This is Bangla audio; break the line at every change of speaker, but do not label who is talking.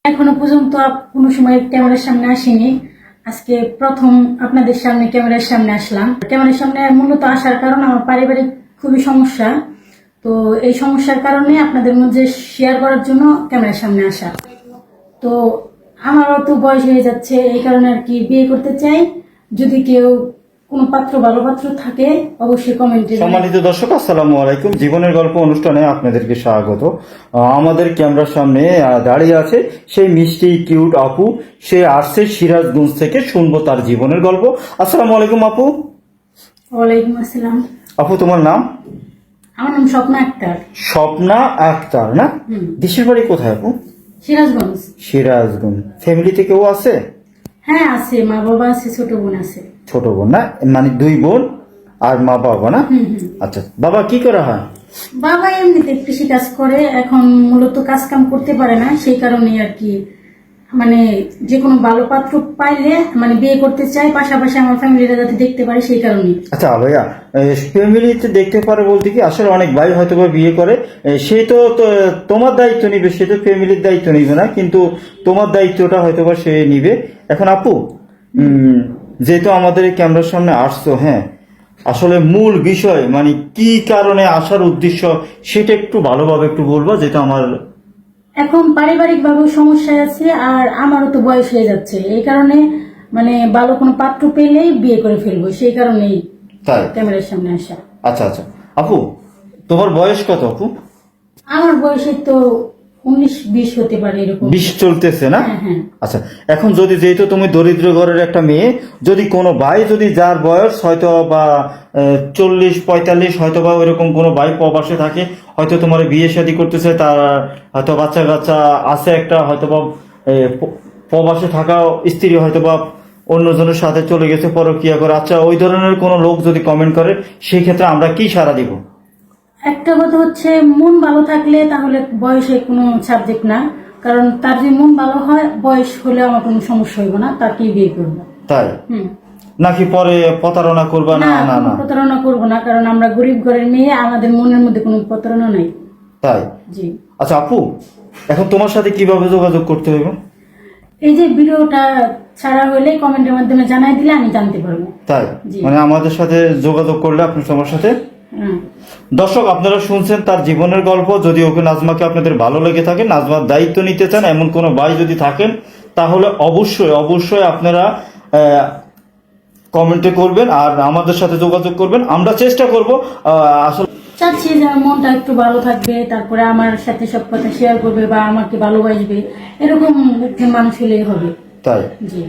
এখনো পর্যন্ত কোনো সময় ক্যামেরার সামনে আসিনি। আজকে প্রথম আপনাদের সামনে ক্যামেরার সামনে আসলাম। ক্যামেরার সামনে মূলত আসার কারণ আমার পারিবারিক খুবই সমস্যা, তো এই সমস্যার কারণে আপনাদের মধ্যে শেয়ার করার জন্য ক্যামেরার সামনে আসা। তো আমারও তো বয়স হয়ে যাচ্ছে, এই কারণে আর কি বিয়ে করতে চাই। যদি কেউ কোনো ভালো পাত্র থাকে অবশ্যই কমেন্টে।
সম্মানিত দর্শক, আসসালামু আলাইকুম। জীবনের গল্প অনুষ্ঠানে আপনাদেরকে স্বাগত। আমাদের ক্যামেরার সামনে দাঁড়িয়ে আছে সেই মিষ্টি কিউট আপু। সে আসছে সিরাজগঞ্জ থেকে, শুনবো তার জীবনের গল্প। আসসালামু আলাইকুম আপু।
ওয়ালাইকুম আসসালাম।
আপু, তোমার নাম?
আমার নাম স্বপ্না আক্তার।
স্বপ্না আক্তার না? দেশের বাড়ি কোথায় আপু?
সিরাজগঞ্জ।
সিরাজগঞ্জ। ফ্যামিলিতে কেউ আছে?
হ্যাঁ আছে, মা বাবা আছে, ছোট বোন আছে।
ছোট বোন না, মানে দুই বোন আর মা বাবা না? আচ্ছা, বাবা কি করা হয়?
বাবা এমনিতে কৃষি কাজ করে, এখন মূলত কাজ কাম করতে পারে না, সেই কারণে আর কি মানে যে কোনো ভালো পাত্র পাইলে মানে বিয়ে করতে চাই, পাশাপাশি আমার ফ্যামিলিটা যাতে দেখতে পারে সেই কারণে।
আচ্ছা ভাইয়া, ফ্যামিলিতে দেখতে পারে বলতে কি, আসলে অনেক ভাই হয়তো বা বিয়ে করে, সে তো তোমার দায়িত্ব নিবে, সে তো ফ্যামিলির দায়িত্ব নিবে না, কিন্তু তোমার দায়িত্বটা হয়তো বা সে নিবে। এখন আপু, যেহেতু আমাদের এই ক্যামেরার সামনে আসছো, হ্যাঁ, আসলে মূল বিষয় মানে কি কারণে আসার উদ্দেশ্য সেটা একটু ভালোভাবে একটু বলবা, যেটা আমার
এখন পারিবারিক ভাবে সমস্যা আছে, আর আমারও তো বয়স হয়ে যাচ্ছে, এই কারণে মানে ভালো কোনো পাত্র পেলেই বিয়ে করে ফেলবো, সেই কারণেই
তাই
ক্যামেরার সামনে আসা।
আচ্ছা আচ্ছা আপু, তোমার বয়স কত আপু?
আমার বয়সে তো 19-20 হতে পারে, এরকম
20 চলতেছে না?
হ্যাঁ হ্যাঁ।
আচ্ছা, এখন যদি যেহেতু তুমি দরিদ্র ঘরের একটা মেয়ে, যদি কোনো ভাই, যদি যার বয়স হয়তো বা 40-45, হয়তো বা ওইরকম কোনো ভাই প্রবাসে থাকে, হয়তো তোমার বিয়ে শাদী করতেছে, তার হয়তো বাচ্চা কাচ্চা আছে একটা, হয়তো বা প্রবাসে থাকা স্ত্রী হয়তো বা অন্যজনের সাথে চলে গেছে পরকিয়া করে, আচ্ছা ওই ধরনের কোনো লোক যদি কমেন্ট করে, সেই ক্ষেত্রে আমরা কি সাড়া দিব?
একটা কথা হচ্ছে, মন ভালো থাকলে তাহলে বয়সে কোনো সাবজেক্ট না, কারণ তার যে মন ভালো হয়, বয়স হলে আমার কোনো সমস্যা হইব না, তাকেই বিয়ে করবো।
তাই নাকি পরে প্রতারণা করবা? না না
কোনো
না,
প্রতারণা করবো না, কারণ আমরা গরিব ঘরের মেয়ে, আমাদের মনের মধ্যে কোনো প্রতারণা নাই।
তাই?
জি।
আচ্ছা আপু, এখন তোমার সাথে কিভাবে যোগাযোগ করতে হবে?
এই যে ভিডিওটা ছাড়া হলে কমেন্টের মাধ্যমে জানাই দিলে আমি জানতে পারবো।
তাই?
জি।
মানে আমাদের সাথে যোগাযোগ করলে আপনি তোমার সাথে।
হ্যাঁ।
দর্শক, আপনারা শুনছেন তার জীবনের গল্প। যদি ওকে, নাজমাকে আপনাদের ভালো লেগে থাকে, নাজমার দায়িত্ব নিতে চান, এমন কোনো ভাই যদি থাকেন, তাহলে অবশ্যই অবশ্যই আপনারা কমেন্টে করবেন আর আমাদের সাথে যোগাযোগ করবেন। আমরা চেষ্টা করব আসলে
চাচ্ছি যে আমার মনটা একটু ভালো থাকবে, তারপরে আমার সাথে সব কথা শেয়ার করবে বা আমাকে ভালোবাসবে, এরকম একজন মানুষ হলেই হবে।
তাই।
জি।